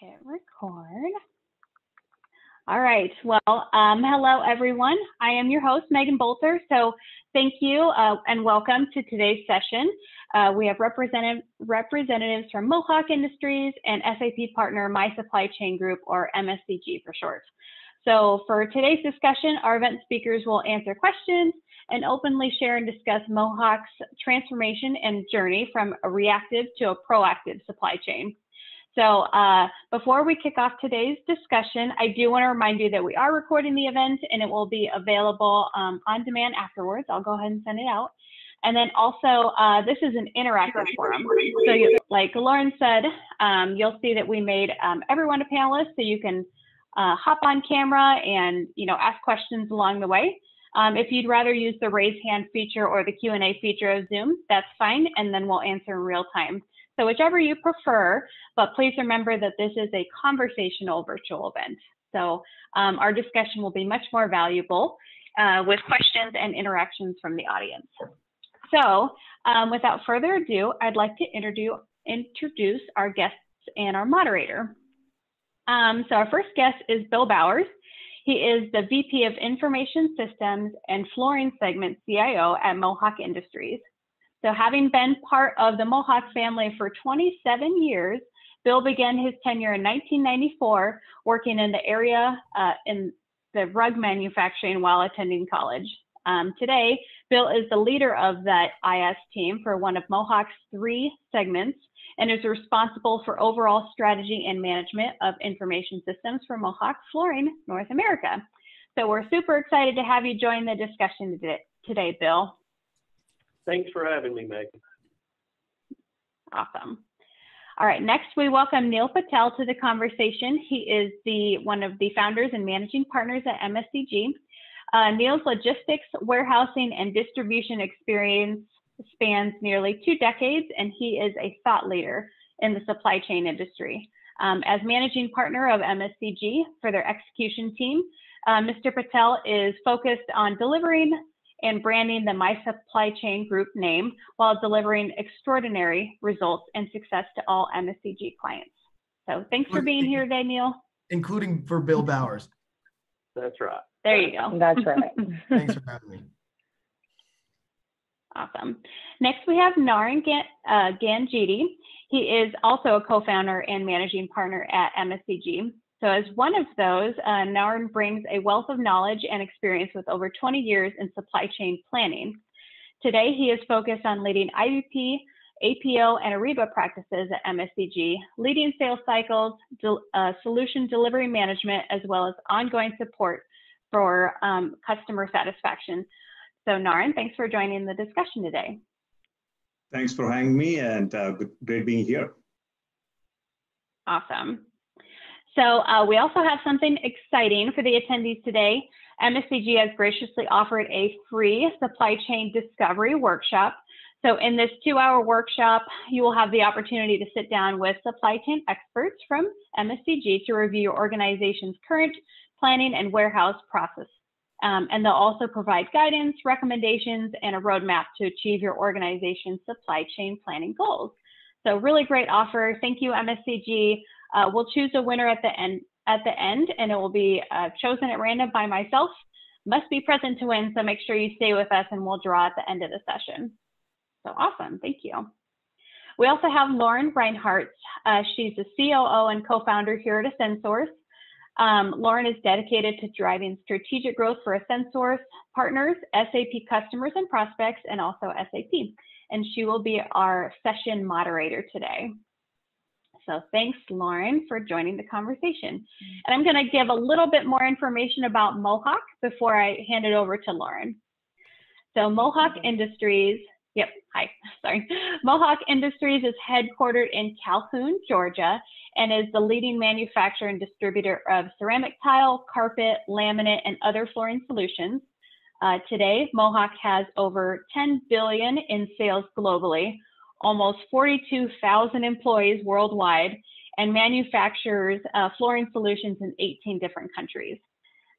Hit record. All right. Well, hello, everyone. I am your host, Megan Bolter. So thank you and welcome to today's session. We have representatives from Mohawk Industries and SAP partner My Supply Chain Group, or MSCG for short. So for today's discussion, our event speakers will answer questions and openly share and discuss Mohawk's transformation and journey from a reactive to a proactive supply chain. So before we kick off today's discussion, I do want to remind you that we are recording the event and it will be available on demand afterwards. I'll go ahead and send it out. And then also, this is an interactive forum. So like Lauren said, you'll see that we made everyone a panelist, so you can hop on camera and ask questions along the way. If you'd rather use the raise hand feature or the Q&A feature of Zoom, that's fine, and then we'll answer in real time. So whichever you prefer, but please remember that this is a conversational virtual event. So our discussion will be much more valuable with questions and interactions from the audience. So without further ado, I'd like to introduce our guests and our moderator. So our first guest is Bill Bowers. He is the VP of Information Systems and Flooring Segment CIO at Mohawk Industries. So having been part of the Mohawk family for 27 years, Bill began his tenure in 1994 working in the area in the rug manufacturing while attending college. Today, Bill is the leader of that IS team for one of Mohawk's 3 segments and is responsible for overall strategy and management of information systems for Mohawk Flooring North America. So we're super excited to have you join the discussion today, Bill. Thanks for having me, Megan. Awesome. All right, next we welcome Neil Patel to the conversation. He is one of the founders and managing partners at MSCG. Neil's logistics, warehousing, and distribution experience spans nearly 2 decades, and he is a thought leader in the supply chain industry. As managing partner of MSCG for their execution team, Mr. Patel is focused on delivering and branding the My Supply Chain Group name while delivering extraordinary results and success to all MSCG clients. So thanks for being here today, Neil. Including for Bill Bowers. That's right. There you go. That's right. Thanks for having me. Awesome. Next, we have Naren Ganjiti. He is also a co-founder and managing partner at MSCG. So as one of those, Naren brings a wealth of knowledge and experience with over 20 years in supply chain planning. Today, he is focused on leading IBP, APO, and Ariba practices at MSCG, leading sales cycles, solution delivery management, as well as ongoing support for customer satisfaction. So Naren, thanks for joining the discussion today. Thanks for having me, and great being here. Awesome. So we also have something exciting for the attendees today. MSCG has graciously offered a free supply chain discovery workshop. So in this 2-hour workshop, you will have the opportunity to sit down with supply chain experts from MSCG to review your organization's current planning and warehouse process. And they'll also provide guidance, recommendations, and a roadmap to achieve your organization's supply chain planning goals. So really great offer. Thank you, MSCG. We'll choose a winner at the end, and it will be chosen at random by myself. Must be present to win, so make sure you stay with us, and we'll draw at the end of the session. So awesome, thank you. We also have Lauren Reinhardt. She's the COO and co-founder here at AscendSource. Lauren is dedicated to driving strategic growth for AscendSource partners, SAP customers and prospects, and also SAP. And she will be our session moderator today. So thanks, Lauren, for joining the conversation. And I'm going to give a little bit more information about Mohawk before I hand it over to Lauren. So Mohawk Industries, Mohawk Industries is headquartered in Calhoun, Georgia, and is the leading manufacturer and distributor of ceramic tile, carpet, laminate, and other flooring solutions. Today, Mohawk has over $10 billion in sales globally, almost 42,000 employees worldwide, and manufactures flooring solutions in 18 different countries.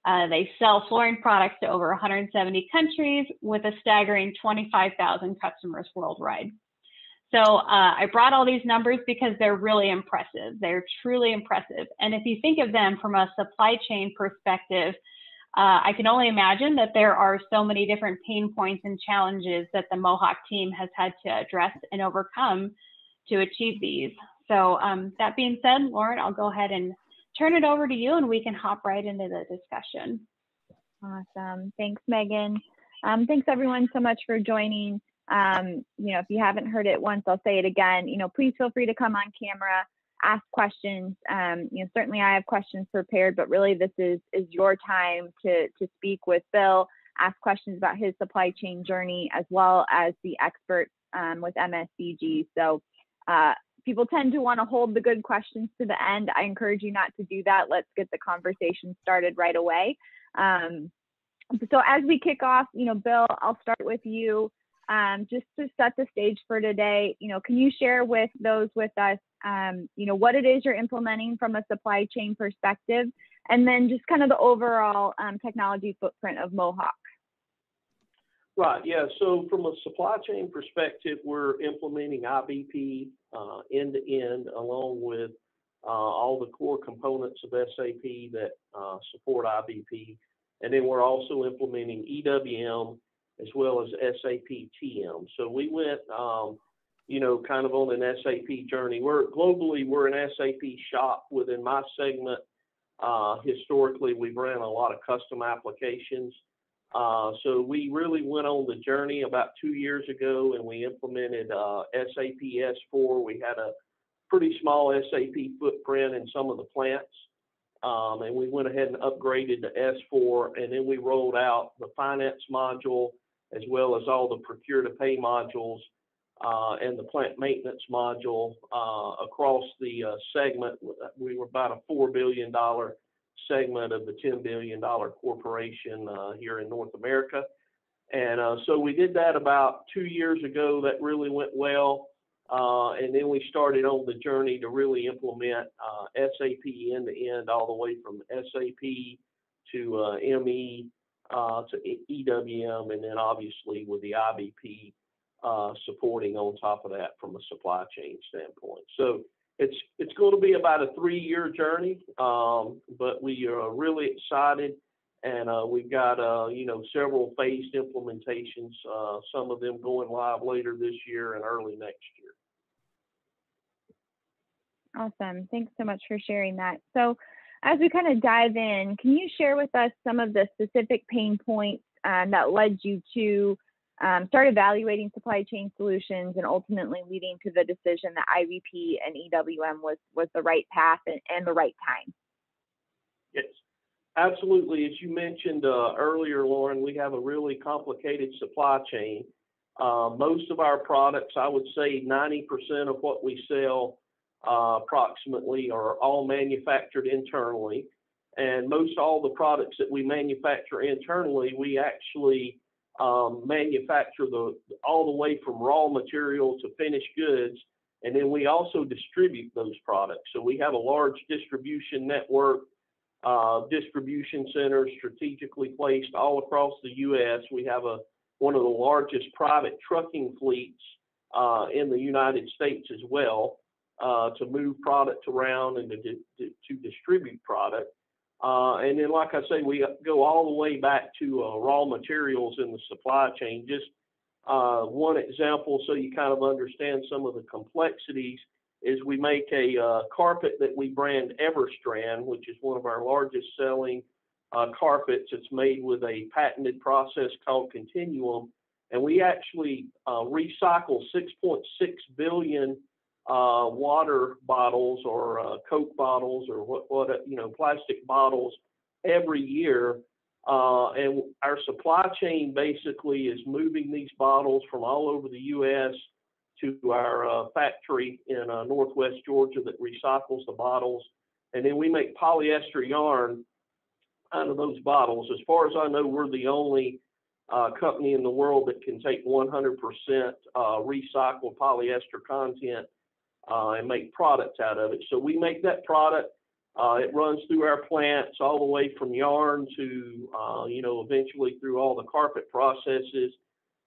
They sell flooring products to over 170 countries with a staggering 25,000 customers worldwide. So I brought all these numbers because they're really impressive. They're truly impressive. And if you think of them from a supply chain perspective, I can only imagine that there are so many different pain points and challenges that the Mohawk team has had to address and overcome to achieve these. So that being said, Lauren, I'll go ahead and turn it over to you and we can hop right into the discussion. Awesome. Thanks, Megan. Thanks everyone so much for joining. If you haven't heard it once, I'll say it again. Please feel free to come on camera, ask questions. Certainly I have questions prepared, but really this is your time to speak with Bill, ask questions about his supply chain journey, as well as the experts with MSCG. So people tend to want to hold the good questions to the end. I encourage you not to do that. Let's get the conversation started right away. So as we kick off, Bill, I'll start with you. Just to set the stage for today, can you share with those with us, what it is you're implementing from a supply chain perspective, and then just kind of the overall technology footprint of Mohawk? Right, yeah, so from a supply chain perspective, we're implementing IBP end-to-end along with all the core components of SAP that support IBP. And then we're also implementing EWM as well as SAP TM. So we went, kind of on an SAP journey. We're an SAP shop within my segment. Historically, we've ran a lot of custom applications. So we really went on the journey about 2 years ago, and we implemented SAP S4. We had a pretty small SAP footprint in some of the plants. And we went ahead and upgraded to S4, and then we rolled out the finance module as well as all the procure-to-pay modules and the plant maintenance module across the segment. We were about a $4 billion segment of the $10 billion corporation here in North America. And so we did that about 2 years ago. That really went well. And then we started on the journey to really implement SAP end-to-end all the way from SAP to ME to EWM, and then obviously with the IBP supporting on top of that from a supply chain standpoint. So it's going to be about a 3-year journey, but we are really excited, and we've got several phased implementations, some of them going live later this year and early next year. Awesome. Thanks so much for sharing that. So as we kind of dive in, can you share with us some of the specific pain points that led you to start evaluating supply chain solutions and ultimately leading to the decision that IBP and EWM was the right path and the right time? Yes, absolutely. As you mentioned earlier, Lauren, we have a really complicated supply chain. Most of our products, I would say 90% of what we sell approximately are all manufactured internally. And most all the products that we manufacture internally, we actually manufacture all the way from raw material to finished goods. And then we also distribute those products. So we have a large distribution network, distribution centers strategically placed all across the U.S. We have one of the largest private trucking fleets in the United States as well, to move product around and to distribute product. And then, like I say, we go all the way back to raw materials in the supply chain. Just one example, so you kind of understand some of the complexities, is we make a carpet that we brand Everstrand, which is one of our largest selling carpets. It's made with a patented process called Continuum, and we actually recycle 6.6 billion water bottles or Coke bottles or plastic bottles every year. And our supply chain basically is moving these bottles from all over the U.S. to our factory in Northwest Georgia that recycles the bottles. And then we make polyester yarn out of those bottles. As far as I know, we're the only company in the world that can take 100% recycled polyester content and make products out of it. So we make that product. It runs through our plants all the way from yarn to, eventually through all the carpet processes,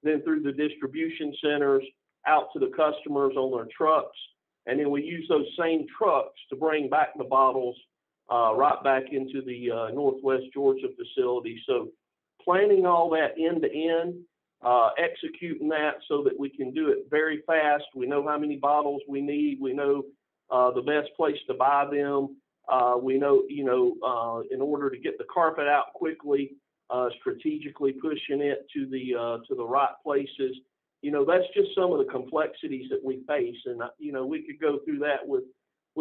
then through the distribution centers, out to the customers on their trucks. And then we use those same trucks to bring back the bottles right back into the Northwest Georgia facility. So planning all that end to end, executing that so that we can do it very fast. We know how many bottles we need. We know the best place to buy them. We know, in order to get the carpet out quickly, strategically pushing it to the right places. That's just some of the complexities that we face. And, we could go through that with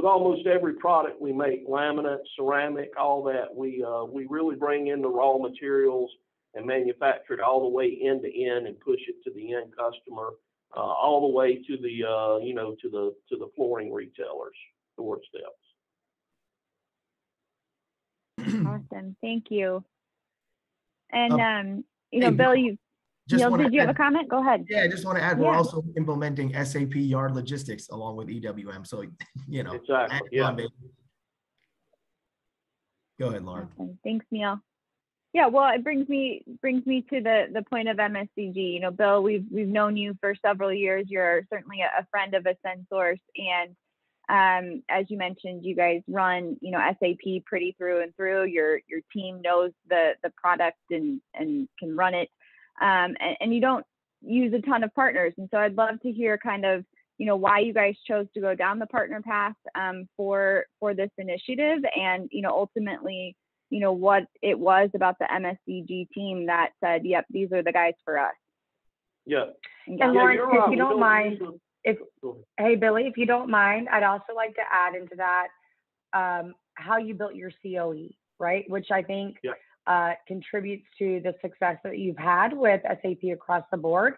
almost every product we make, laminate, ceramic, all that. We really bring in the raw materials and manufacture it all the way end to end and push it to the end customer, all the way to the, to the flooring retailers, doorsteps. Awesome. Thank you. And, hey, Bill, Just Neil, did you have a comment? Go ahead. Yeah, I just want to add, we're Yeah. also implementing SAP Yard Logistics along with EWM. So, Exactly. Yeah. Go ahead, Lauren. Awesome. Thanks, Neil. Yeah, well, it brings me to the point of MSCG. Bill, we've known you for several years. You're certainly a friend of Ascensource, and as you mentioned, you guys run SAP pretty through and through. Your team knows the product and can run it, and you don't use a ton of partners. And so I'd love to hear kind of why you guys chose to go down the partner path for this initiative, and ultimately what it was about the MSCG team that said, yep, these are the guys for us. Yeah. And Lauren, if you don't mind, hey Billy, if you don't mind, I'd also like to add into that how you built your COE, right? Which I think contributes to the success that you've had with SAP across the board.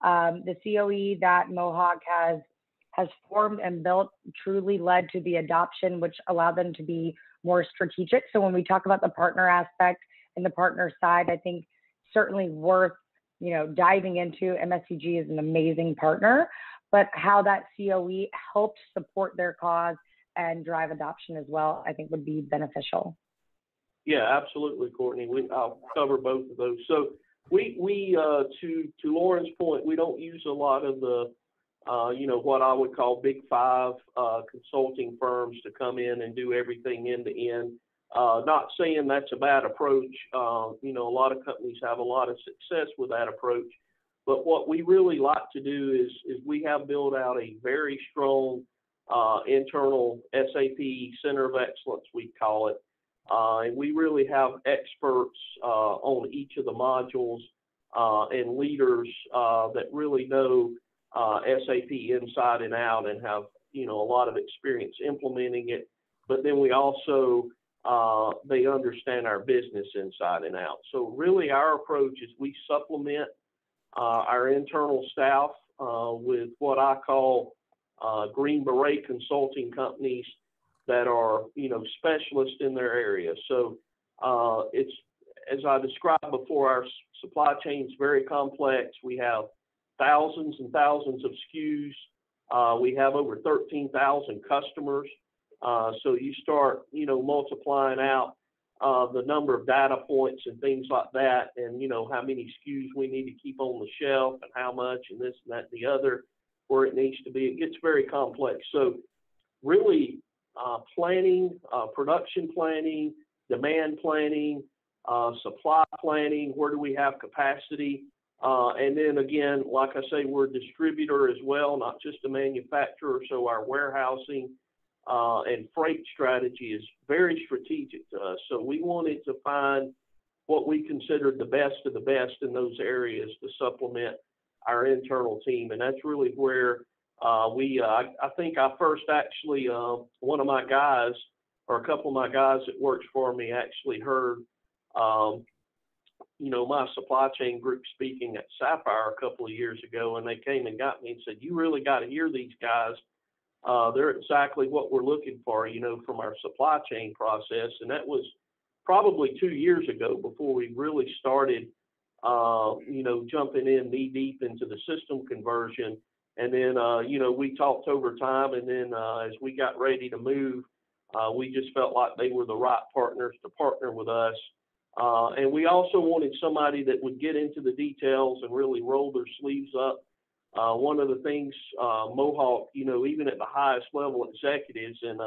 The COE that Mohawk has formed and built truly led to the adoption, which allowed them to be more strategic. So when we talk about the partner aspect and the partner side, I think certainly worth diving into. MSCG is an amazing partner, but how that COE helped support their cause and drive adoption as well, I think would be beneficial. Yeah, absolutely, Courtney. I'll cover both of those. So we to Lauren's point, we don't use a lot of the what I would call big five consulting firms to come in and do everything end to end. Not saying that's a bad approach. A lot of companies have a lot of success with that approach. But what we really like to do is we have built out a very strong internal SAP Center of Excellence, we call it. And we really have experts on each of the modules and leaders that really know SAP inside and out and have, a lot of experience implementing it. But then we also, they understand our business inside and out. So really our approach is we supplement our internal staff with what I call Green Beret consulting companies that are, specialists in their area. So it's, as I described before, our supply chain is very complex. We have thousands and thousands of SKUs. We have over 13,000 customers. So you start, multiplying out the number of data points and things like that, and, how many SKUs we need to keep on the shelf and how much and this and that and the other, where it needs to be. It gets very complex. So really planning, production planning, demand planning, supply planning, where do we have capacity? And then again, like I say, we're a distributor as well, not just a manufacturer. So our warehousing and freight strategy is very strategic to us. So we wanted to find what we considered the best of the best in those areas to supplement our internal team. And that's really where I think I first actually, one of my guys or a couple of my guys that works for me actually heard, my supply chain group speaking at Sapphire a couple of years ago, and they came and got me and said, you really got to hear these guys. They're exactly what we're looking for, from our supply chain process. And that was probably 2 years ago before we really started, jumping in knee deep into the system conversion. And then, we talked over time, and then as we got ready to move, we just felt like they were the right partners to partner with us. And we also wanted somebody that would get into the details and really roll their sleeves up One of the things Mohawk, even at the highest level executives, and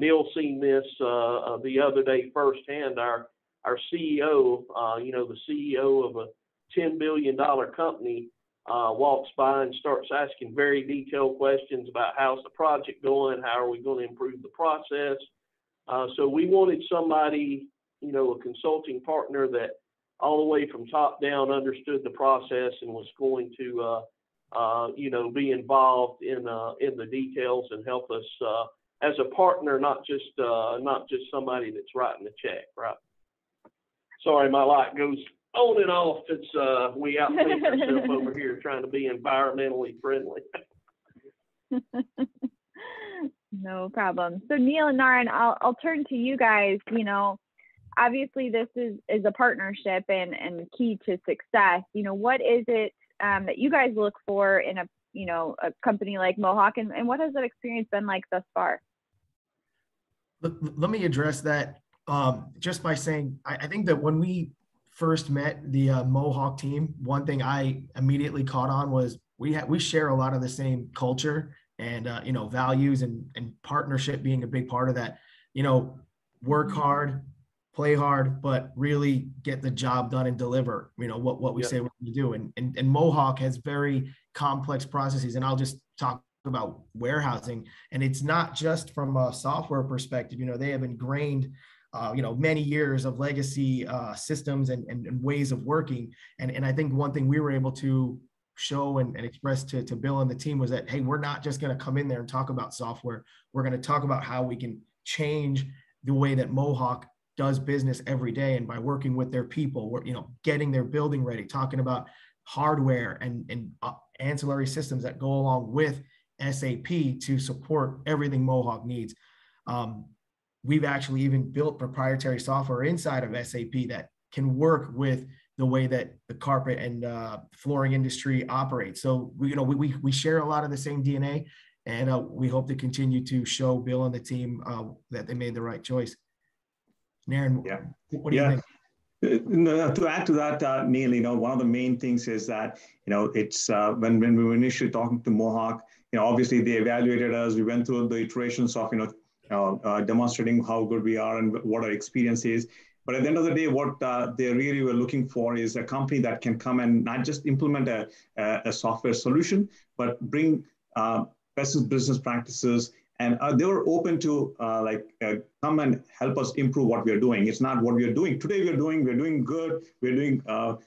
Neil seen this the other day firsthand. Our CEO, the CEO of a $10 billion company, walks by and starts asking very detailed questions about how's the project going, how are we going to improve the process. So we wanted somebody, a consulting partner that all the way from top down understood the process and was going to, be involved in the details and help us as a partner, not just somebody that's writing the check, right? Sorry, my light goes on and off. It's we outthink ourselves over here trying to be environmentally friendly. No problem. So Neil and Naren, I'll turn to you guys. Obviously this is a partnership and key to success. What is it that you guys look for in a company like Mohawk, and what has that experience been like thus far? Let me address that just by saying, I think that when we first met the Mohawk team, one thing I immediately caught on was we share a lot of the same culture and values, and partnership being a big part of that. Work hard, play hard, but really get the job done and deliver, what we say we're going to do. And Mohawk has very complex processes. And I'll just talk about warehousing. And it's not just from a software perspective. They have ingrained, many years of legacy systems and ways of working. And I think one thing we were able to show and express to Bill and the team was that, hey, we're not just going to come in there and talk about software. We're going to talk about how we can change the way that Mohawk does business every day. And by working with their people, we're, getting their building ready, talking about hardware and ancillary systems that go along with SAP to support everything Mohawk needs. We've actually even built proprietary software inside of SAP that can work with the way that the carpet and flooring industry operates. So we share a lot of the same DNA, and we hope to continue to show Bill and the team that they made the right choice. Naren, what do you think? To add to that, Neil, one of the main things is that, it's when we were initially talking to Mohawk, obviously they evaluated us. We went through the iterations of, demonstrating how good we are and what our experience is. But at the end of the day, what they really were looking for is a company that can come and not just implement a software solution, but bring best business practices. And they were open to come and help us improve what we are doing. It's not what we are doing today. We're doing good. We're doing the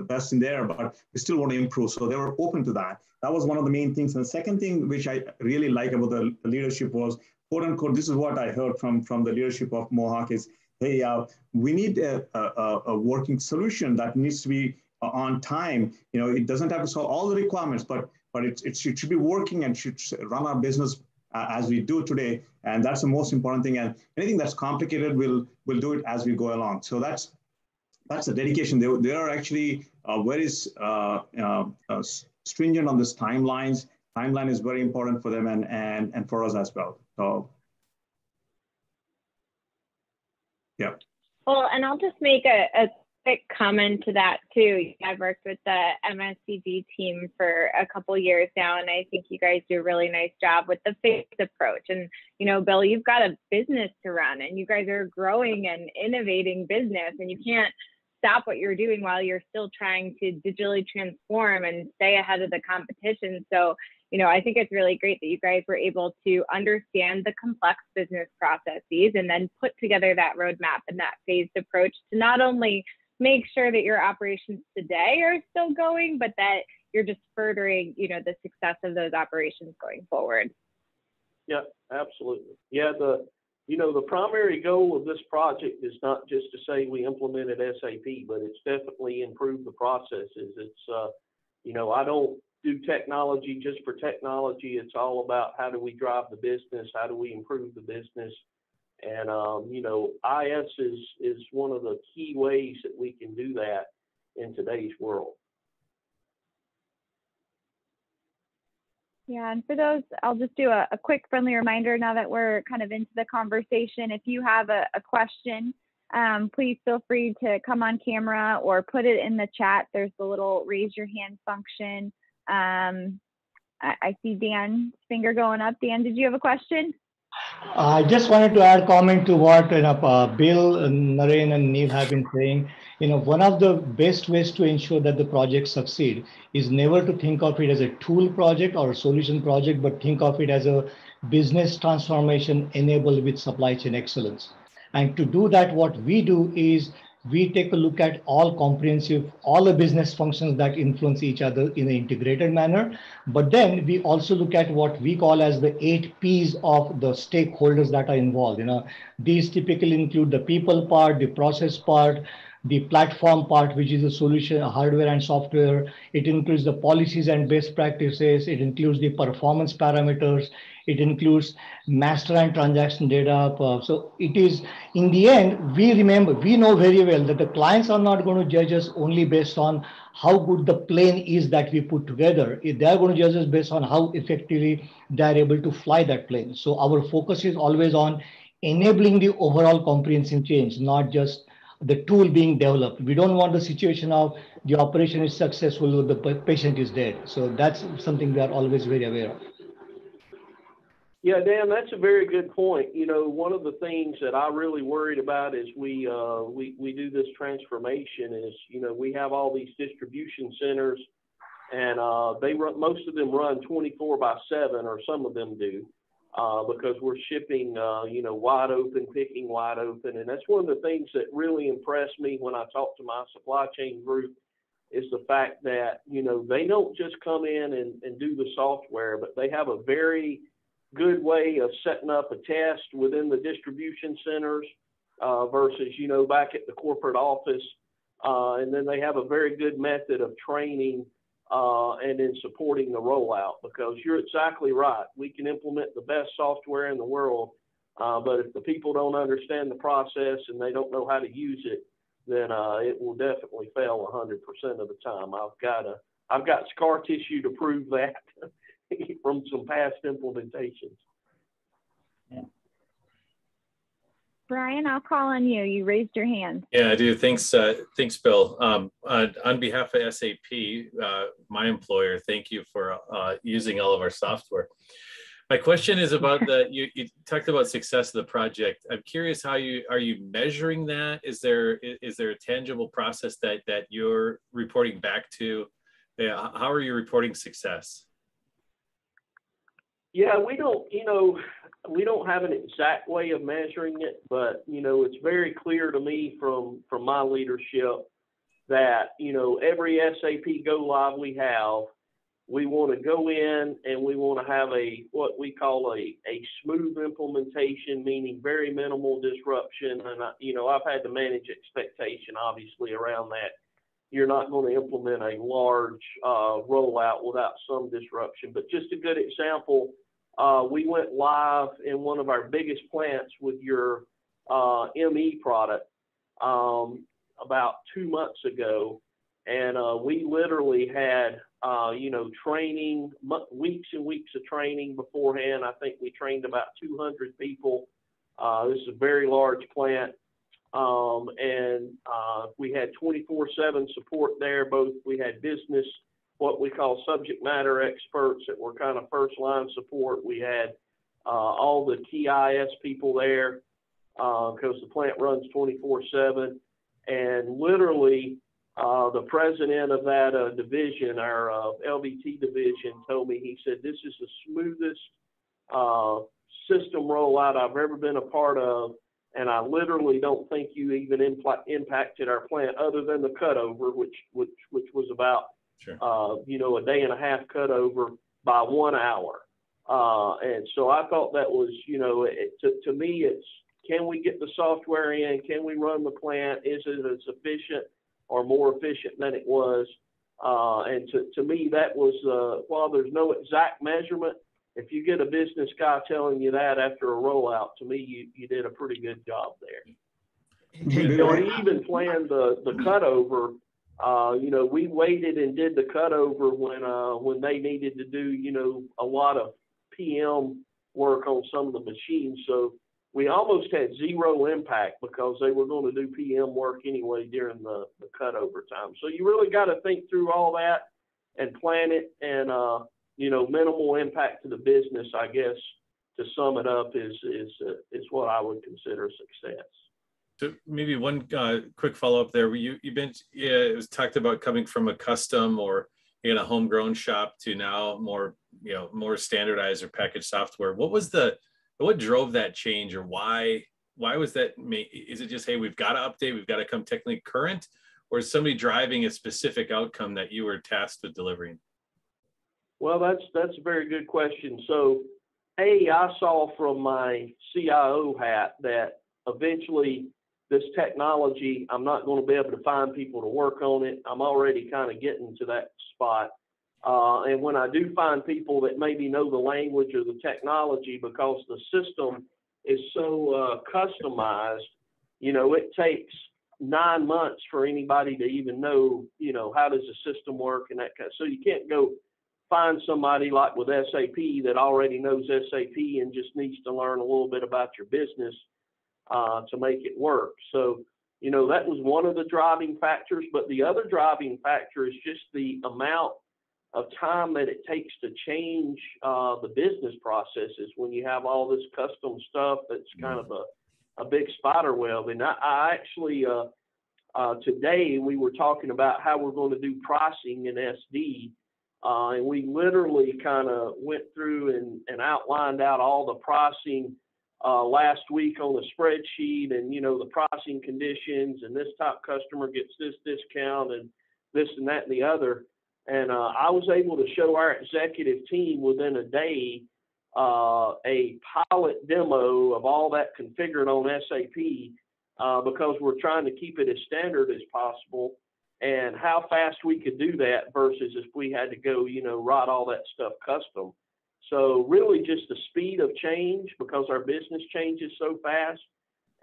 best in there, but we still want to improve. So they were open to that. That was one of the main things. And the second thing which I really like about the leadership was, quote unquote, this is what I heard from the leadership of Mohawk is, hey, we need a working solution that needs to be on time. It doesn't have to solve all the requirements, but it should be working and should run our business as we do today. And that's the most important thing. And anything that's complicated, we'll do it as we go along. So that's the dedication. They are actually very stringent on this timelines. Timeline is very important for them and for us as well. So, yeah. Well, and I'll just make a quick comment to that too. I've worked with the MSCG team for a couple years now, and I think you guys do a really nice job with the phased approach. And, Bill, you've got a business to run, and you guys are growing and innovating business, and you can't stop what you're doing while you're still trying to digitally transform and stay ahead of the competition. So, I think it's really great that you guys were able to understand the complex business processes and then put together that roadmap and that phased approach to not only make sure that your operations today are still going, but that you're just furthering, the success of those operations going forward. Yeah, absolutely. Yeah, the primary goal of this project is not just to say we implemented SAP, but it's definitely improved the processes. It's, I don't do technology just for technology. It's all about how do we drive the business? How do we improve the business? And, IS is one of the key ways that we can do that in today's world. Yeah, and for those, I'll just do a quick friendly reminder now that we're kind of into the conversation. If you have a question, please feel free to come on camera or put it in the chat. There's the little raise your hand function. I see Dan's finger going up. Dan, did you have a question? I just wanted to add comment to what Bill, Naren, and Neil have been saying. One of the best ways to ensure that the project succeed is never to think of it as a tool project or a solution project, but think of it as a business transformation enabled with supply chain excellence. And to do that, what we do is we take a look at all the business functions that influence each other in an integrated manner. But then we also look at what we call as the 8 Ps of the stakeholders that are involved. These typically include the people part, the process part, the platform part, which is a solution, hardware and software. It includes the policies and best practices. It includes the performance parameters. It includes master and transaction data. So it is, in the end, we know very well that the clients are not going to judge us only based on how good the plane is that we put together. They are going to judge us based on how effectively they are able to fly that plane. So our focus is always on enabling the overall comprehensive change, not just the tool being developed. We don't want the situation of the operation is successful, the patient is dead. So that's something we are always very aware of. Yeah, Dan, that's a very good point. One of the things that I really worried about as we do this transformation is, we have all these distribution centers, and most of them run 24/7, or some of them do, because we're shipping, wide open, picking wide open. And that's one of the things that really impressed me when I talked to my supply chain group, is the fact that, they don't just come in and do the software, but they have a very good way of setting up a test within the distribution centers versus, back at the corporate office. And then they have a very good method of training and in supporting the rollout, because you're exactly right. We can implement the best software in the world, but if the people don't understand the process and they don't know how to use it, then it will definitely fail 100% of the time. I've got scar tissue to prove that from some past implementations. Brian, I'll call on you. You raised your hand. Yeah, I do. Thanks, Bill. On behalf of SAP, my employer, thank you for using all of our software. My question is about you talked about success of the project. I'm curious, are you measuring that? Is there a tangible process that you're reporting back to? How are you reporting success? Yeah, we don't have an exact way of measuring it, but it's very clear to me from my leadership that every SAP go live we want to go in and we want to have what we call a smooth implementation, meaning very minimal disruption. And I've had to manage expectation obviously around that. You're not going to implement a large rollout without some disruption. But just a good example, we went live in one of our biggest plants with your ME product about 2 months ago. And we literally had, training, weeks and weeks of training beforehand. I think we trained about 200 people. This is a very large plant. And we had 24/7 support there. We had business, what we call subject matter experts that were kind of first line support. We had all the TIS people there because the plant runs 24/7. And literally, the president of that division, our LVT division, told me, he said, this is the smoothest system rollout I've ever been a part of. And I literally don't think you even impacted our plant other than the cutover, which was about, sure, a day and a half cutover by 1 hour. And so I thought that was, to me, it's, can we get the software in? Can we run the plant? Is it as efficient or more efficient than it was? And to me, that was, while there's no exact measurement, if you get a business guy telling you that after a rollout, to me, you did a pretty good job there. We even planned the cutover. We waited and did the cutover when they needed to do, a lot of PM work on some of the machines. So we almost had zero impact because they were going to do PM work anyway during the cutover time. So you really got to think through all that and plan it, and you know, minimal impact to the business, I guess, to sum it up, is what I would consider success. So maybe one quick follow-up there. You've been, it was talked about coming from a custom or in a homegrown shop to now more, you know, more standardized or packaged software. What drove that change, or why was that? Is it just, hey, we've got to update, we've got to come technically current, or is somebody driving a specific outcome that you were tasked with delivering? Well, that's a very good question. So, I saw from my CIO hat that eventually this technology, I'm not going to be able to find people to work on it. I'm already kind of getting to that spot. And when I do find people that maybe know the language or the technology, because the system is so customized, you know, it takes 9 months for anybody to even know, you know, how does the system work and that kind of, so you can't go find somebody like with SAP that already knows SAP and just needs to learn a little bit about your business to make it work. So, you know, that was one of the driving factors, but the other driving factor is just the amount of time that it takes to change the business processes when you have all this custom stuff that's kind of a big spider web. And I actually, today we were talking about how we're going to do pricing in SD, and we literally kind of went through and outlined out all the pricing last week on the spreadsheet, and, you know, the pricing conditions, and this top customer gets this discount and this and that and the other. And I was able to show our executive team within a day a pilot demo of all that configured on SAP, because we're trying to keep it as standard as possible, and how fast we could do that versus if we had to go, you know, write all that stuff custom. So really just the speed of change, because our business changes so fast,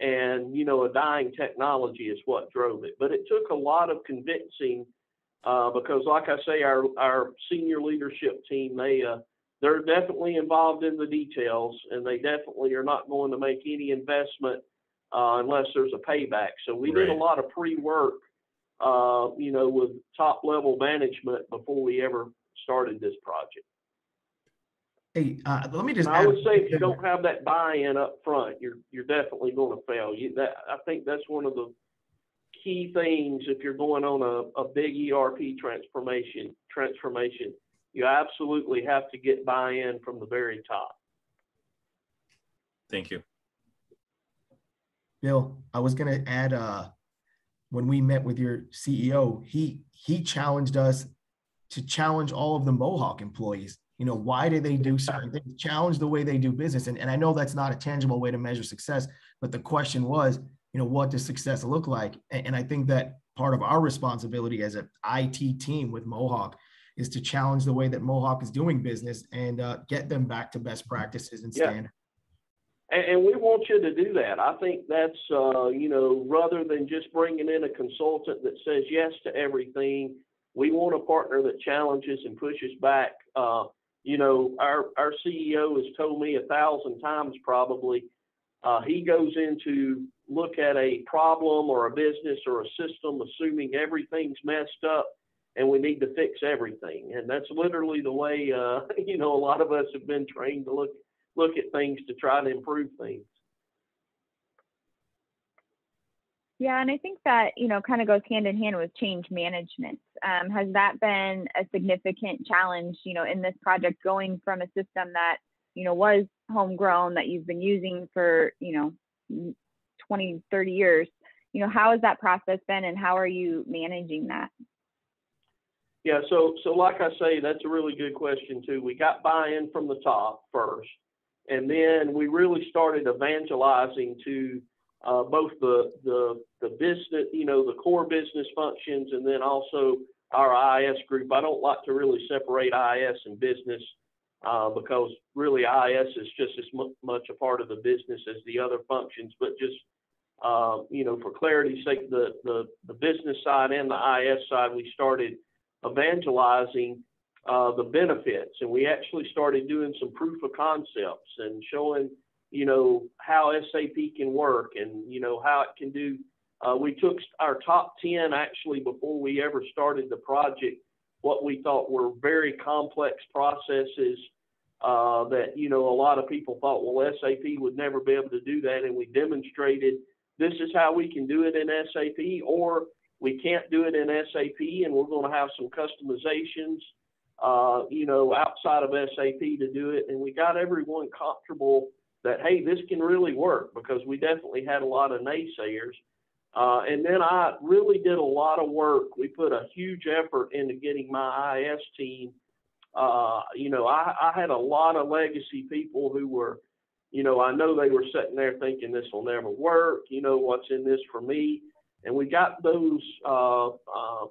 and, you know, a dying technology is what drove it. But it took a lot of convincing, because like I say, our senior leadership team, they're definitely involved in the details, and they definitely are not going to make any investment unless there's a payback. So we did a lot of pre-work, you know, with top level management before we ever started this project. Hey, let me just I would say if you don't have that buy-in up front, you're definitely going to fail. I think that's one of the key things if you're going on a big ERP transformation. You absolutely have to get buy-in from the very top. Thank you. Bill, I was going to add, when we met with your CEO, he challenged us to challenge all of the Mohawk employees. You know, why do they do certain things? Challenge the way they do business. And I know that's not a tangible way to measure success, but the question was, you know, what does success look like? And I think that part of our responsibility as an IT team with Mohawk is to challenge the way that Mohawk is doing business and get them back to best practices and standards. And we want you to do that. I think that's, you know, rather than just bringing in a consultant that says yes to everything, we want a partner that challenges and pushes back. You know, our CEO has told me 1,000 times probably, he goes in to look at a problem or a business or a system, assuming everything's messed up and we need to fix everything. And that's literally the way, you know, a lot of us have been trained to look at things to try to improve things. Yeah, and I think that, you know, kind of goes hand in hand with change management. Has that been a significant challenge, you know, in this project, going from a system that, you know, was homegrown that you've been using for, you know, 20, 30 years? You know, how has that process been, and how are you managing that? Yeah, so like I say, that's a really good question too. We got buy-in from the top first, and then we really started evangelizing to both the business, you know, the core business functions, and then also our IS group. I don't like to really separate IS and business because really IS is just as much a part of the business as the other functions. But just you know, for clarity's sake, the business side and the IS side, we started evangelizing the benefits, and we actually started doing some proof of concepts and showing you know, how SAP can work and, you know, how it can do. We took our top 10 actually before we ever started the project, what we thought were very complex processes that, you know, a lot of people thought, well, SAP would never be able to do that. And we demonstrated this is how we can do it in SAP, or we can't do it in SAP and we're going to have some customizations, you know, outside of SAP to do it. And we got everyone comfortable that, hey, this can really work, because we definitely had a lot of naysayers. And then I really did a lot of work. We put a huge effort into getting my IS team. You know, I had a lot of legacy people who were, you know, I know they were sitting there thinking this will never work. You know, what's in this for me? And we got those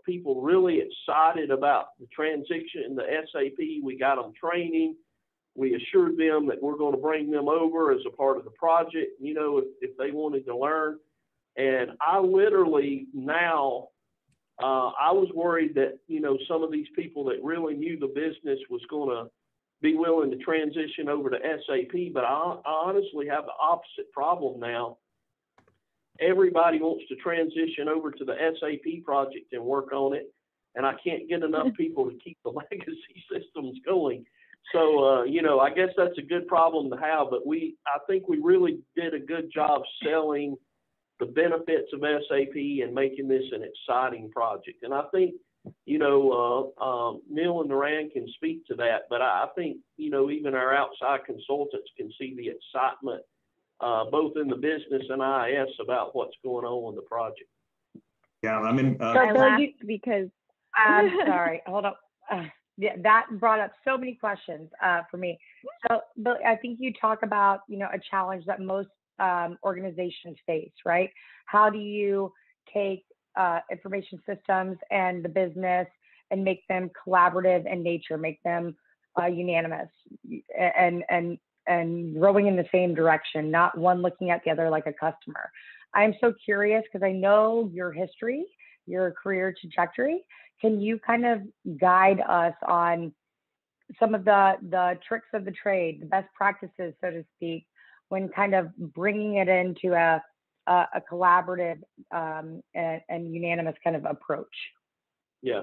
people really excited about the transition to SAP. We got them training. We assured them that we're going to bring them over as a part of the project, you know, if they wanted to learn. And I literally now, I was worried that, you know, some of these people that really knew the business was going to be willing to transition over to SAP, but I honestly have the opposite problem now. Everybody wants to transition over to the SAP project and work on it, and I can't get enough people to keep the legacy systems going. So, you know, I guess that's a good problem to have, but I think we really did a good job selling the benefits of SAP and making this an exciting project. And I think, you know, Neil and Naran can speak to that, but I think, you know, even our outside consultants can see the excitement, both in the business and IS, about what's going on with the project. Yeah, I mean, I laughed because I'm sorry, hold up. Yeah, that brought up so many questions for me. So, Bill, I think you talk about, you know, a challenge that most organizations face, right? How do you take information systems and the business and make them collaborative in nature, make them unanimous and rowing in the same direction, not one looking at the other like a customer? I'm so curious because I know your history, your career trajectory. Can you kind of guide us on some of the tricks of the trade, the best practices, so to speak, when kind of bringing it into a collaborative and unanimous kind of approach? Yeah,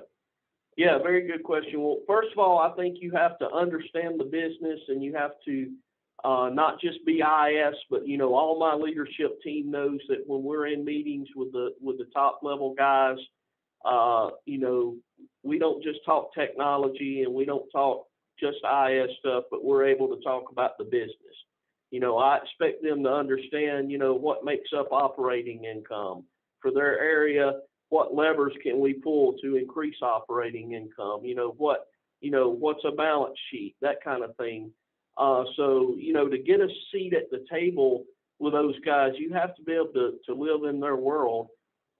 very good question. Well, first of all, I think you have to understand the business, and you have to not just be IS, but, you know, all my leadership team knows that when we're in meetings with the top level guys, you know, we don't just talk technology and we don't talk just IS stuff, but we're able to talk about the business. You know, I expect them to understand, you know, what makes up operating income for their area. What levers can we pull to increase operating income? You know, what's a balance sheet, that kind of thing. So, you know, to get a seat at the table with those guys, you have to be able to live in their world.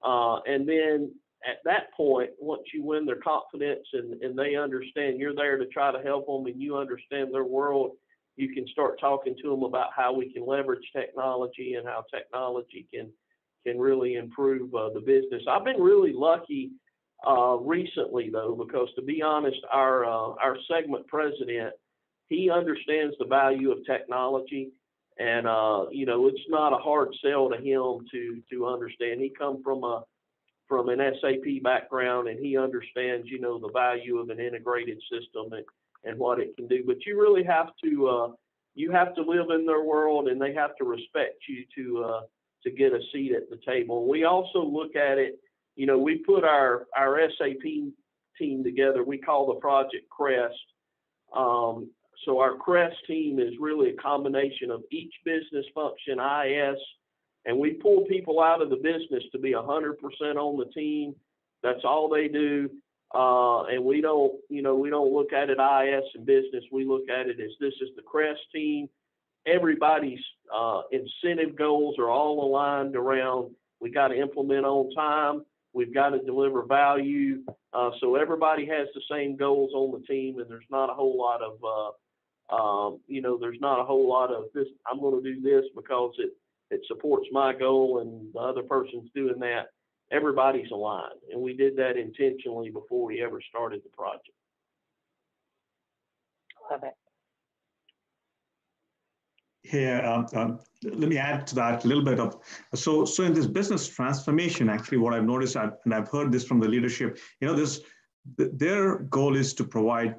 And then at that point, once you win their confidence and they understand you're there to try to help them and you understand their world, you can start talking to them about how we can leverage technology and how technology can really improve the business. I've been really lucky recently, though, because to be honest, our segment president, he understands the value of technology, and you know, it's not a hard sell to him to understand. He come from an SAP background, and he understands, you know, the value of an integrated system and what it can do. But you really have to live in their world, and they have to respect you to get a seat at the table. We also look at it, you know, we put our SAP team together. We call the project CREST. So our CREST team is really a combination of each business function, IS, and we pull people out of the business to be 100% on the team. That's all they do. And we don't look at it IS and business. We look at it as this is the CREST team. Everybody's incentive goals are all aligned around, we got to implement on time. We've got to deliver value. So everybody has the same goals on the team, and there's not a whole lot of, this, I'm going to do this because it supports my goal and the other person's doing that. Everybody's aligned, and we did that intentionally before we ever started the project. Love it. here, let me add to that a little bit of, so in this business transformation, actually what I've noticed, and I've heard this from the leadership, their goal is to provide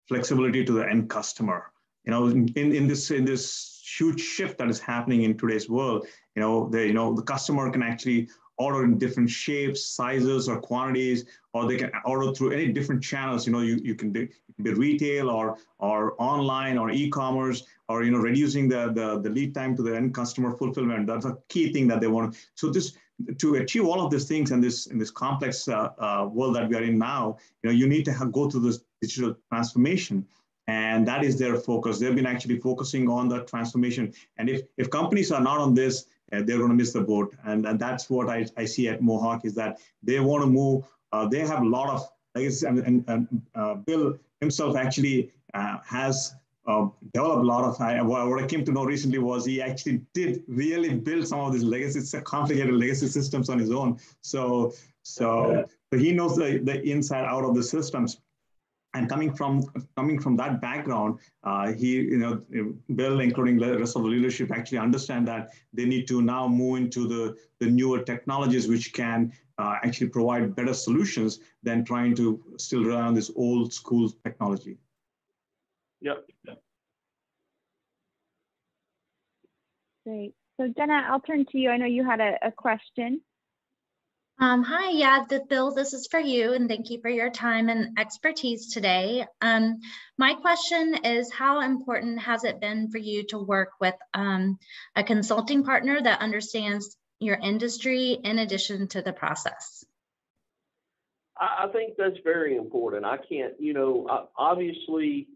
flexibility to the end customer. In this huge shift that is happening in today's world, the customer can actually order in different shapes, sizes, or quantities, or they can order through any different channels. You can be retail or online or e-commerce, or reducing the lead time to the end customer fulfillment. That's a key thing that they want. So to achieve all of these things in this complex world that we are in now, you need to go through this digital transformation. And that is their focus. They've been actually focusing on the transformation. And if companies are not on this, they're going to miss the boat. And that's what I see at Mohawk, is that they want to move. They have a lot of legacy, and Bill himself actually has developed a lot of, what I came to know recently was he actually did really build some of these legacy, complicated legacy systems on his own. So he knows the inside out of the systems. And coming from that background, Bill, including the rest of the leadership, actually understand that they need to now move into the newer technologies, which can actually provide better solutions than trying to still rely on this old school technology. Yep. Great. So Jenna, I'll turn to you. I know you had a question. Hi, yeah, Bill, this is for you, and thank you for your time and expertise today. My question is, how important has it been for you to work with a consulting partner that understands your industry in addition to the process? I think that's very important. I can't, obviously,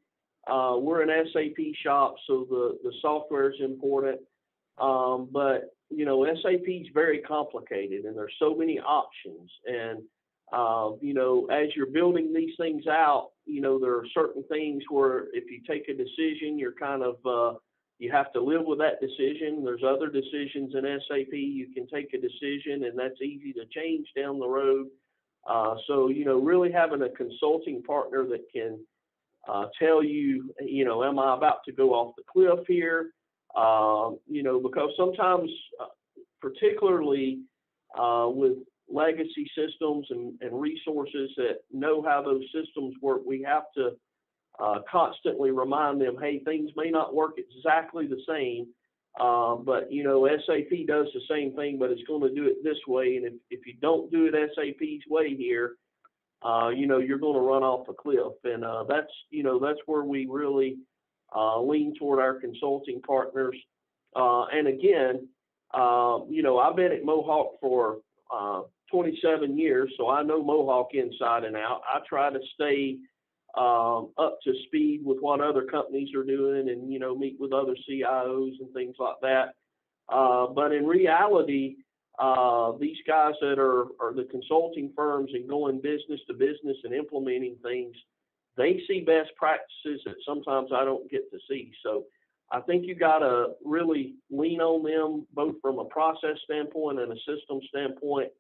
we're an SAP shop, so the software is important, but SAP is very complicated, and there's so many options. And, as you're building these things out, there are certain things where if you take a decision, you're kind of, you have to live with that decision. There's other decisions in SAP. You can take a decision, and that's easy to change down the road. So, really having a consulting partner that can tell you, am I about to go off the cliff here? Because sometimes, particularly with legacy systems and resources that know how those systems work, we have to constantly remind them, hey, things may not work exactly the same, but SAP does the same thing, but it's going to do it this way. And if you don't do it SAP's way here, you're going to run off a cliff. And that's where we really lean toward our consulting partners. And again, I've been at Mohawk for 27 years, so I know Mohawk inside and out. I try to stay up to speed with what other companies are doing, and meet with other CIOs and things like that. But in reality, these guys that are the consulting firms and going business to business and implementing things, they see best practices that sometimes I don't get to see. So I think you got to really lean on them, both from a process standpoint and a system standpoint.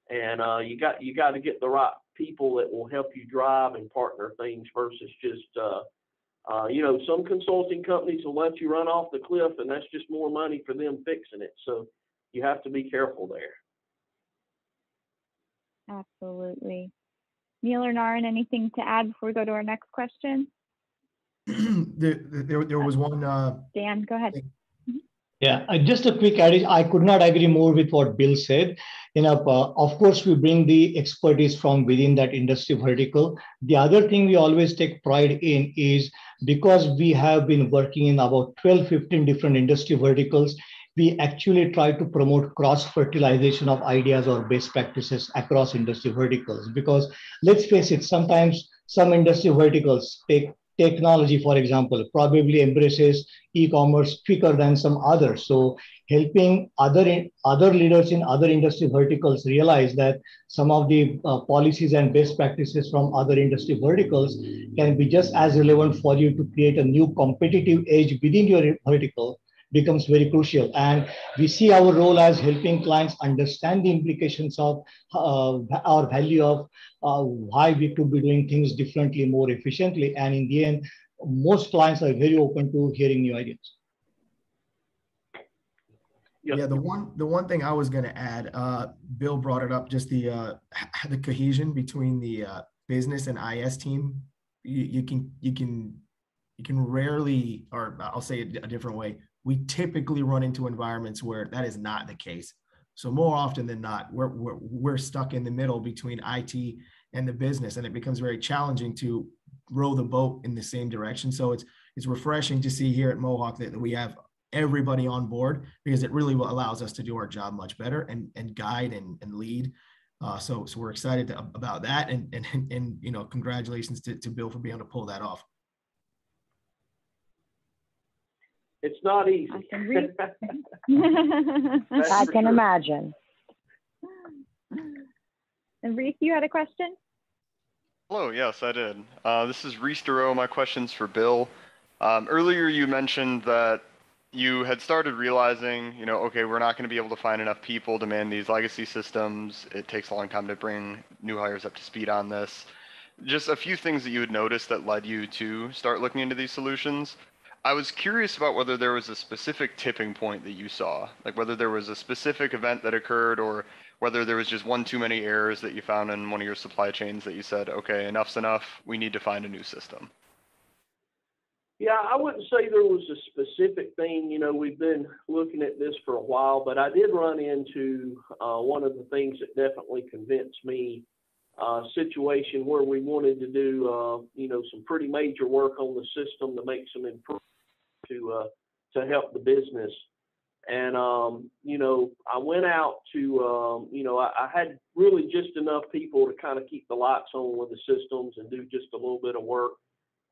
And you got to get the right people that will help you drive and partner things versus just, some consulting companies will let you run off the cliff, and that's just more money for them fixing it. So you have to be careful there. Absolutely. Neil or Naren, anything to add before we go to our next question? There was one. Dan, go ahead. Yeah, just a quick addition. I could not agree more with what Bill said. Of course, we bring the expertise from within that industry vertical. The other thing we always take pride in is because we have been working in about 12, 15 different industry verticals, we actually try to promote cross-fertilization of ideas or best practices across industry verticals. Because let's face it, sometimes some industry verticals take technology, for example, probably embraces e-commerce quicker than some others. So helping other leaders in other industry verticals realize that some of the policies and best practices from other industry verticals can be just as relevant for you to create a new competitive edge within your vertical becomes very crucial. And we see our role as helping clients understand the implications of our value of why we could be doing things differently, more efficiently. And in the end, most clients are very open to hearing new ideas. Yeah, the one thing I was going to add, Bill brought it up, just the cohesion between the business and IS team. You can rarely, or I'll say it a different way, we typically run into environments where that is not the case. So more often than not, we're stuck in the middle between IT and the business, and it becomes very challenging to row the boat in the same direction. So it's refreshing to see here at Mohawk that we have everybody on board, because it really allows us to do our job much better and guide and lead. So we're excited about that, and you know, congratulations to Bill for being able to pull that off. It's not easy. I can imagine. And Reese, you had a question? Hello, yes, I did. This is Reese Duro. My question's for Bill. Earlier you mentioned that you had started realizing, you know, okay, we're not going to be able to find enough people to man these legacy systems. It takes a long time to bring new hires up to speed on this. Just a few things that you had noticed that led you to start looking into these solutions. I was curious about whether there was a specific tipping point that you saw, like whether there was a specific event that occurred, or whether there was just one too many errors that you found in one of your supply chains that you said, okay, enough's enough, we need to find a new system. Yeah, I wouldn't say there was a specific thing. You know, we've been looking at this for a while, but I did run into one of the things that definitely convinced me, situation where we wanted to do, you know, some pretty major work on the system to make some improvements to help the business. And, you know, I went out to, you know, I had really just enough people to kind of keep the lights on with the systems and do just a little bit of work.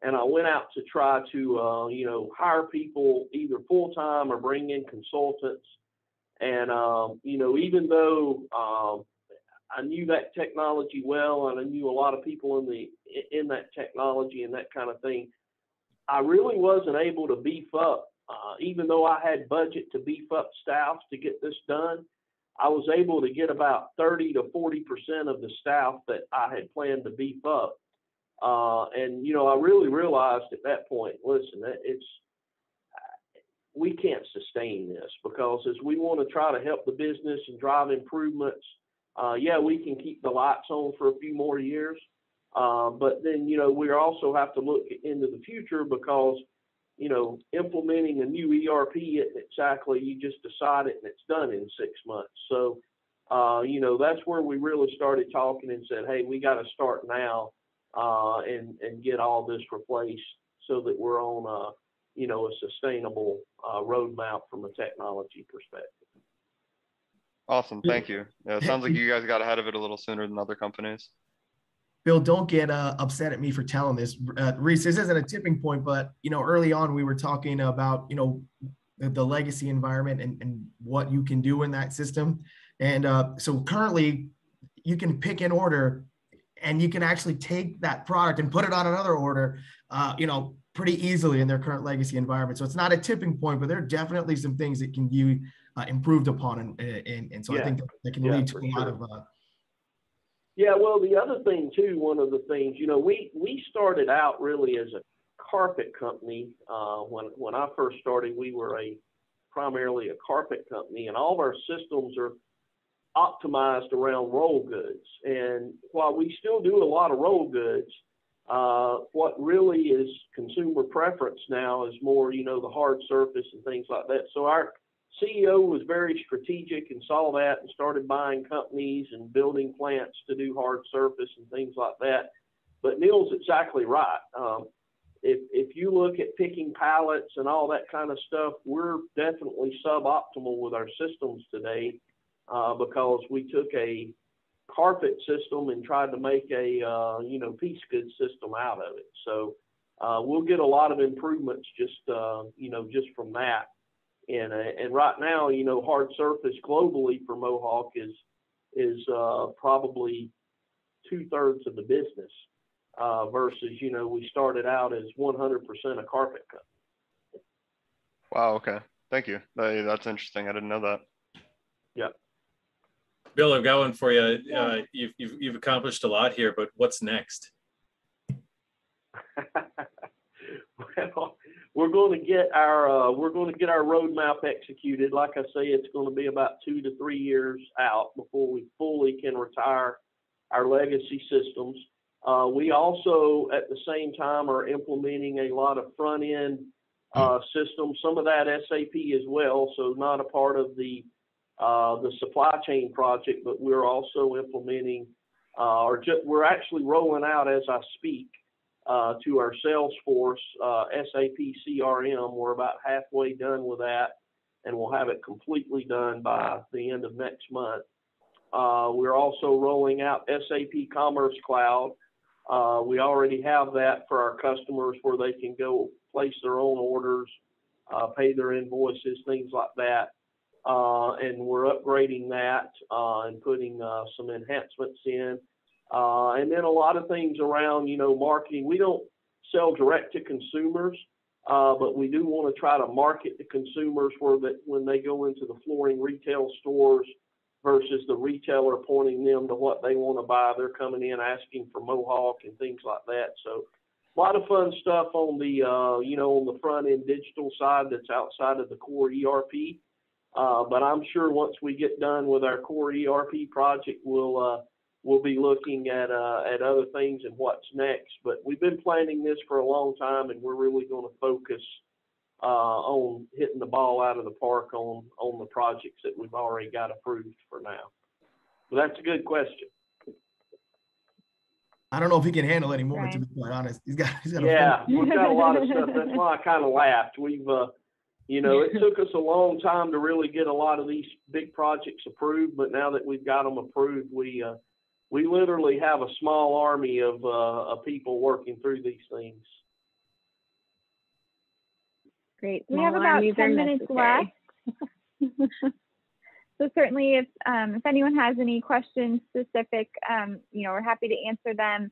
And I went out to try to, you know, hire people either full-time or bring in consultants. And, you know, even though I knew that technology well, and I knew a lot of people in that technology and that kind of thing, I really wasn't able to beef up. Even though I had budget to beef up staff to get this done, I was able to get about 30 to 40% of the staff that I had planned to beef up. And, you know, I really realized at that point, listen, we can't sustain this, because as we want to try to help the business and drive improvements, yeah, we can keep the lights on for a few more years. But then, you know, we also have to look into the future, because, you know, implementing a new ERP isn't exactly, you just decide it and it's done in 6 months. So, you know, that's where we really started talking and said, hey, we got to start now and get all this replaced so that we're on you know, a sustainable roadmap from a technology perspective. Awesome, thank you. Yeah, it sounds like you guys got ahead of it a little sooner than other companies. Bill, don't get upset at me for telling this. Reese, this isn't a tipping point, but, you know, early on we were talking about, you know, the legacy environment and what you can do in that system. And so currently you can pick an order and you can actually take that product and put it on another order, you know, pretty easily in their current legacy environment. So it's not a tipping point, but there are definitely some things that can be improved upon. And so yeah, I think that can lead to a lot of yeah, well, the other thing too, one of the things, you know, we started out really as a carpet company. When I first started, we were primarily a carpet company, and all of our systems are optimized around roll goods. And while we still do a lot of roll goods, what really is consumer preference now is more, you know, the hard surface and things like that. So our CEO was very strategic and saw that and started buying companies and building plants to do hard surface and things like that. But Neil's exactly right. If you look at picking pallets and all that kind of stuff, we're definitely suboptimal with our systems today, because we took a carpet system and tried to make a you know, piece goods system out of it. So we'll get a lot of improvements just you know, just from that. And right now, you know, hard surface globally for Mohawk is probably 2/3 of the business, versus, you know, we started out as 100% a carpet company. Wow. Okay. Thank you. That's interesting. I didn't know that. Yeah. Bill, I've got one for you. You've accomplished a lot here, but what's next? we're going to get our roadmap executed. Like I say, it's going to be about 2 to 3 years out before we fully can retire our legacy systems. We also, at the same time, are implementing a lot of front-end systems, some of that SAP as well, so not a part of the supply chain project, but we're also implementing, we're actually rolling out as I speak to our Salesforce SAP CRM. We're about halfway done with that, and we'll have it completely done by the end of next month. We're also rolling out SAP Commerce Cloud. We already have that for our customers where they can go place their own orders, pay their invoices, things like that. And we're upgrading that and putting some enhancements in. And then a lot of things around, marketing. We don't sell direct to consumers, but we do want to try to market to consumers when they go into the flooring retail stores versus the retailer pointing them to what they want to buy. They're coming in asking for Mohawk and things like that. So a lot of fun stuff on the, on the front end digital side that's outside of the core ERP. But I'm sure once we get done with our core ERP project, we'll be looking at other things and what's next. But we've been planning this for a long time, and we're really going to focus on hitting the ball out of the park on the projects that we've already got approved for now. So that's a good question. I don't know if he can handle any more, Right. to be quite honest. He's got we've got a lot of stuff. That's why I kind of laughed. We've, it took us a long time to really get a lot of these big projects approved, but now that we've got them approved, we literally have a small army of people working through these things. Great. We have about 10 minutes left. So certainly if anyone has any questions specific, we're happy to answer them.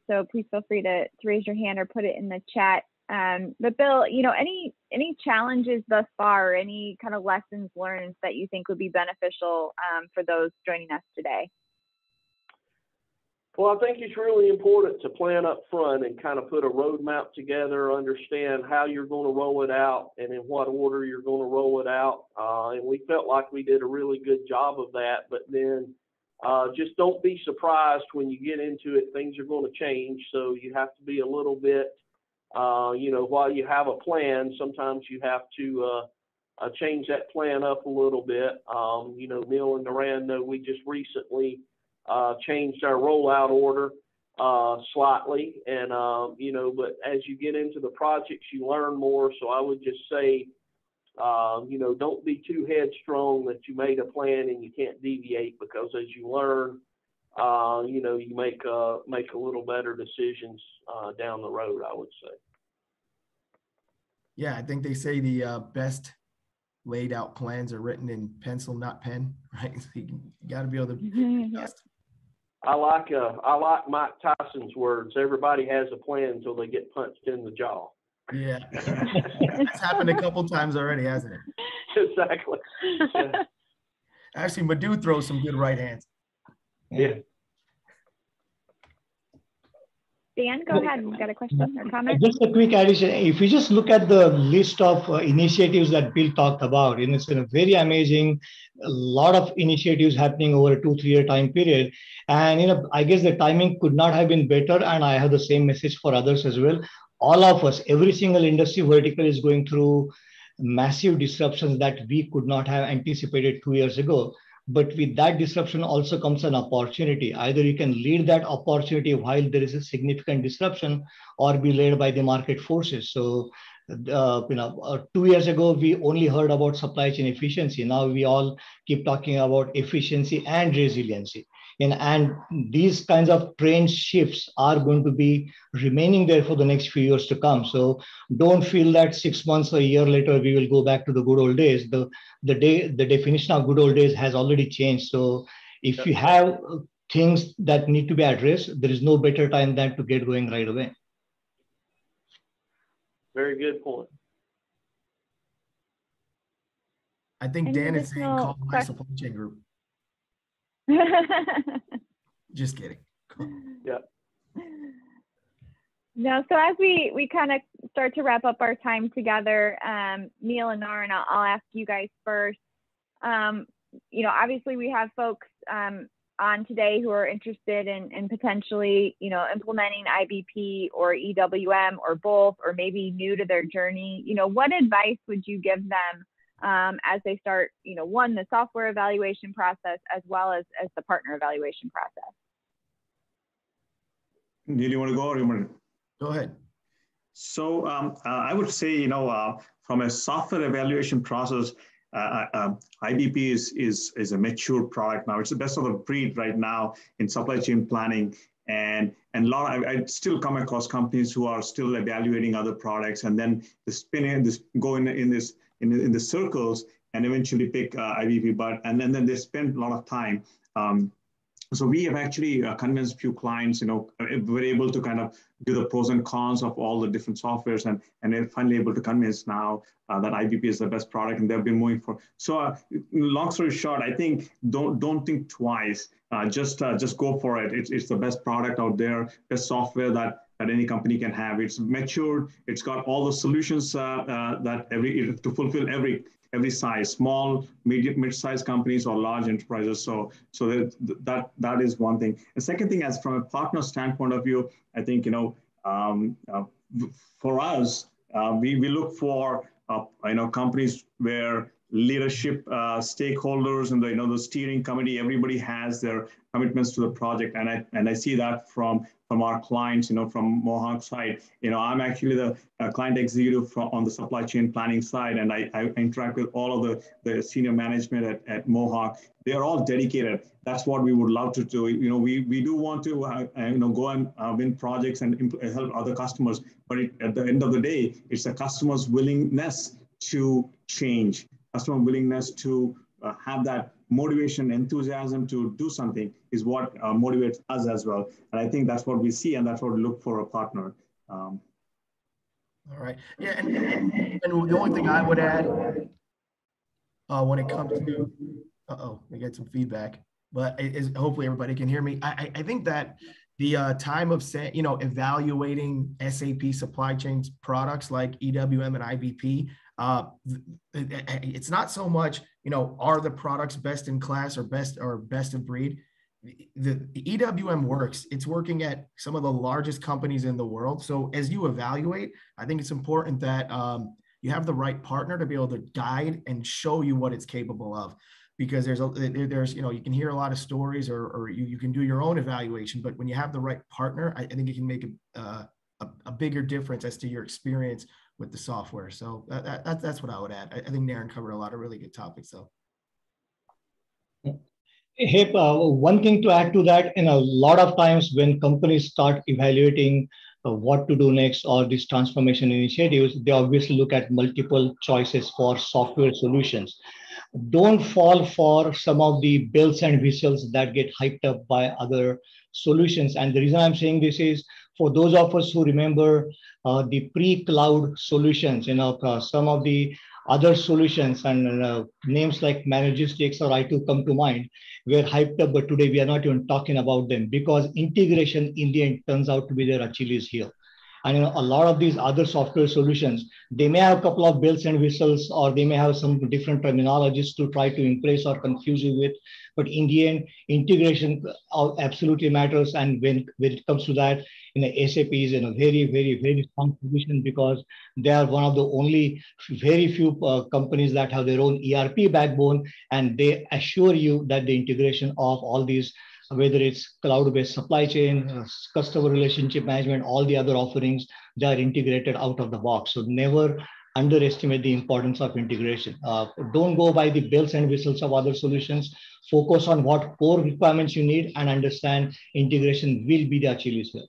So please feel free to raise your hand or put it in the chat. But Bill, any challenges thus far, or any kind of lessons learned that you think would be beneficial for those joining us today? Well, I think it's really important to plan up front and kind of put a roadmap together, understand how you're going to roll it out and in what order you're going to roll it out. And we felt like we did a really good job of that. But then just don't be surprised when you get into it, things are going to change. So you have to be a little bit, while you have a plan, sometimes you have to change that plan up a little bit. Neil and Naran know we just recently changed our rollout order slightly, and but as you get into the projects, you learn more. So I would just say, don't be too headstrong that you made a plan and you can't deviate, because as you learn, you make a little better decisions down the road, I would say. Yeah, I think they say the best laid out plans are written in pencil, not pen, right? So you got to be able to adjust. I like Mike Tyson's words. Everybody has a plan until they get punched in the jaw. Yeah, that's happened a couple times already, hasn't it? Exactly. Yeah. Actually, Madhu throws some good right hands. Yeah. Dan, go ahead. You got a question or comment? Just a quick addition. If you just look at the list of initiatives that Bill talked about, it's been a very amazing, a lot of initiatives happening over a 2-3 year time period. And, I guess the timing could not have been better. And I have the same message for others as well. All of us, every single industry vertical is going through massive disruptions that we could not have anticipated 2 years ago. But with that disruption also comes an opportunity. Either you can lead that opportunity while there is a significant disruption, or be led by the market forces. So, 2 years ago, we only heard about supply chain efficiency. Now we all keep talking about efficiency and resiliency. And these kinds of trend shifts are going to be remaining there for the next few years to come. So don't feel that 6 months or a year later, we will go back to the good old days. The definition of good old days has already changed. So if you have things that need to be addressed, there is no better time than to get going right away. Very good point. I think Dan is saying call my supply chain group. Just kidding. Yeah. No, so as we kind of start to wrap up our time together, Neil and Naren, I'll ask you guys first. Obviously we have folks on today who are interested in potentially, implementing IBP or EWM or both, or maybe new to their journey. What advice would you give them as they start, the software evaluation process as well as the partner evaluation process? Neil, you want to go or you want to? Go ahead. So I would say, from a software evaluation process, IBP is a mature product now. It's the best of the breed right now in supply chain planning. And I still come across companies who are still evaluating other products, and then go in the circles and eventually pick IBP. And then they spend a lot of time. So we have actually convinced a few clients, we're able to kind of do the pros and cons of all the different softwares, and they're finally able to convince now that IBP is the best product, and they've been moving for. So long story short, I think don't think twice. Just go for it. It's the best product out there, best software that any company can have. It's matured. It's got all the solutions to fulfill every size, small, medium, mid-sized companies or large enterprises. So that is one thing. The second thing, as from a partner standpoint of view, I think, for us, we look for, companies where leadership, stakeholders, and the steering committee, everybody has their commitments to the project, and I see that from our clients, from Mohawk side. I'm actually the client executive on the supply chain planning side, and I interact with all of the senior management at Mohawk. They are all dedicated. That's what we would love to do. We do want to go and win projects and help other customers, but at the end of the day, it's the customer's willingness to change, customer willingness to have that motivation, enthusiasm to do something is what motivates us as well. And I think that's what we see, and that's what we look for a partner. All right. Yeah, and the only thing I would add when it comes to, we get some feedback, but hopefully everybody can hear me. I think that the time of evaluating SAP supply chain products like EWM and IBP, it's not so much, are the products best in class or best of breed. The EWM works. It's working at some of the largest companies in the world. So as you evaluate, I think it's important that you have the right partner to be able to guide and show you what it's capable of. Because there's you can hear a lot of stories, or you can do your own evaluation, but when you have the right partner, I think it can make a bigger difference as to your experience with the software. So that's what I would add. I think Naren covered a lot of really good topics, though. Hey, one thing to add to that, a lot of times when companies start evaluating what to do next or these transformation initiatives, they obviously look at multiple choices for software solutions. Don't fall for some of the bells and whistles that get hyped up by other solutions. And the reason I'm saying this is for those of us who remember the pre-cloud solutions, some of the other solutions and names like Managistics or I2 come to mind, were hyped up, but today we are not even talking about them because integration in the end turns out to be their Achilles heel. And a lot of these other software solutions, they may have a couple of bells and whistles, or they may have some different terminologies to try to impress or confuse you with. But in the end, integration absolutely matters. And when it comes to that, SAP is in a very, very, very strong position because they are one of the only very few companies that have their own ERP backbone, and they assure you that the integration of all these, whether it's cloud-based supply chain, customer relationship management, all the other offerings, they are integrated out of the box. So never underestimate the importance of integration. Don't go by the bells and whistles of other solutions. Focus on what core requirements you need and understand integration will be the Achilles heel.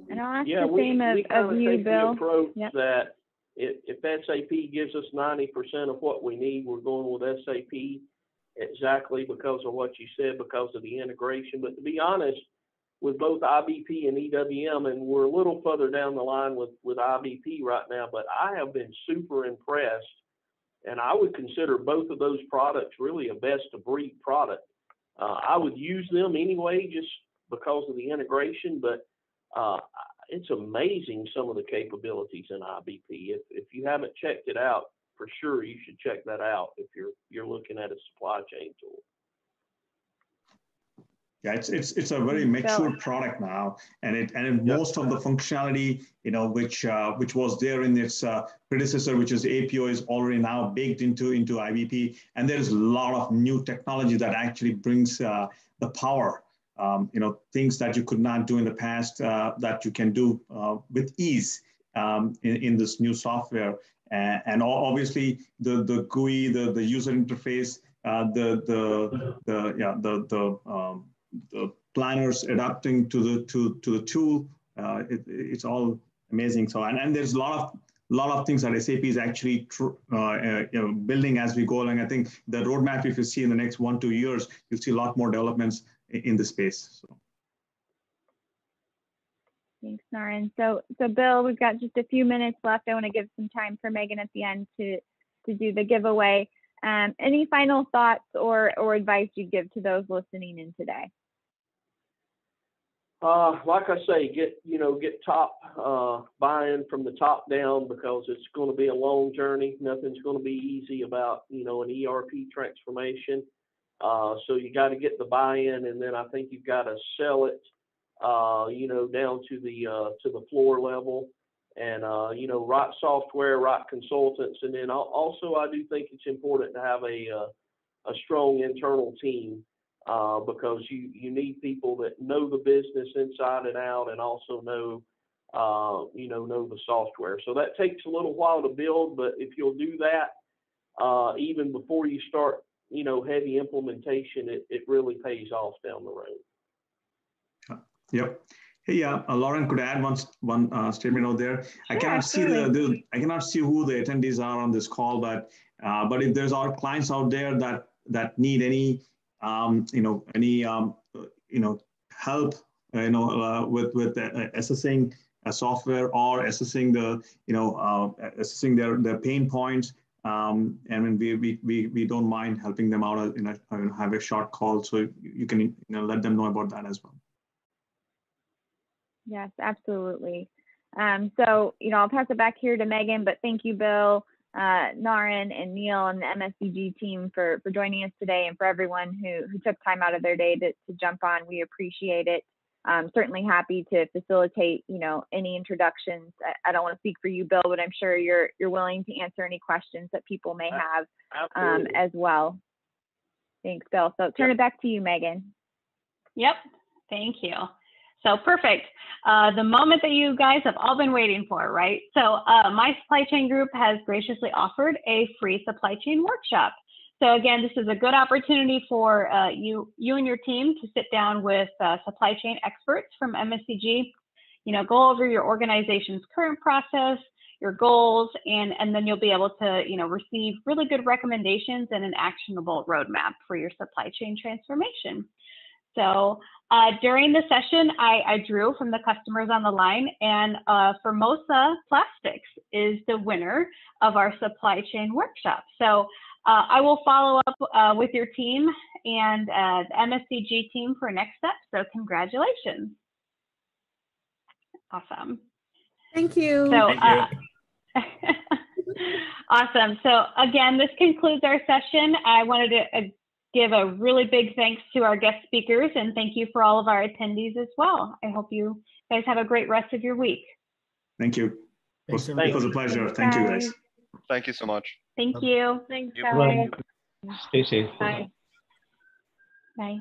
And I'll ask the same of you, Bill. Yep. That if SAP gives us 90% of what we need, we're going with SAP. Exactly because of what you said, because of the integration. But to be honest, with both IBP and EWM, and we're a little further down the line with IBP right now, but I have been super impressed, and I would consider both of those products really a best of breed product. I would use them anyway, just because of the integration, but it's amazing some of the capabilities in IBP. If you haven't checked it out, for sure you should check that out if you're looking at a supply chain tool. Yeah, it's a very mature product now, and most of the functionality, which was there in its predecessor, which is APO, is already now baked into IBP, and there is a lot of new technology that actually brings the power, things that you could not do in the past that you can do with ease in this new software, and obviously the GUI, the user interface, the planners adapting to the tool, it's all amazing. So and there's a lot of things that SAP is actually building as we go along. I think the roadmap, if you see in the next 1-2 years, you'll see a lot more developments in the space. So. Thanks, Naren. So Bill, we've got just a few minutes left. I want to give some time for Megan at the end to do the giveaway. Any final thoughts or advice you'd give to those listening in today? Like I say, get top buy-in from the top down, because it's going to be a long journey. Nothing's going to be easy about an ERP transformation. So you got to get the buy-in, and then I think you've got to sell it, down to the floor level, and right software, right consultants, and then also I do think it's important to have a strong internal team. Because you need people that know the business inside and out, and also know the software. So that takes a little while to build, but if you'll do that, even before you start, heavy implementation, it really pays off down the road. Yep. Hey, Lauren, could I add one statement out there? Sure, I cannot see I cannot see who the attendees are on this call, but if there's our clients out there that need any help, with assessing a software or assessing assessing their pain points, and we don't mind helping them out. Have a short call, so you can let them know about that as well. Yes, absolutely. So I'll pass it back here to Megan, but thank you, Bill, Naren, and Neil, and the MSCG team for joining us today, and for everyone who took time out of their day to jump on. We appreciate it. Certainly happy to facilitate any introductions. I don't want to speak for you, Bill, but I'm sure you're willing to answer any questions that people may have as well. Thanks, Bill. So turn it back to you, Megan. Yep, thank you. So perfect. The moment that you guys have all been waiting for, right? So my supply chain group has graciously offered a free supply chain workshop. So again, this is a good opportunity for you and your team to sit down with supply chain experts from MSCG, go over your organization's current process, your goals, and then you'll be able to, receive really good recommendations and an actionable roadmap for your supply chain transformation. So during the session, I drew from the customers on the line, and Formosa Plastics is the winner of our supply chain workshop. So I will follow up with your team and the MSCG team for next steps. So congratulations. Awesome. Thank you. So, Thank you. Awesome. So again, this concludes our session. I wanted to give a really big thanks to our guest speakers, and thank you for all of our attendees as well. I hope you guys have a great rest of your week. Thank you. It was a pleasure. Thank you, guys. Thank you so much. Thank you. Thanks, You. guys. Stay safe. Bye. Bye.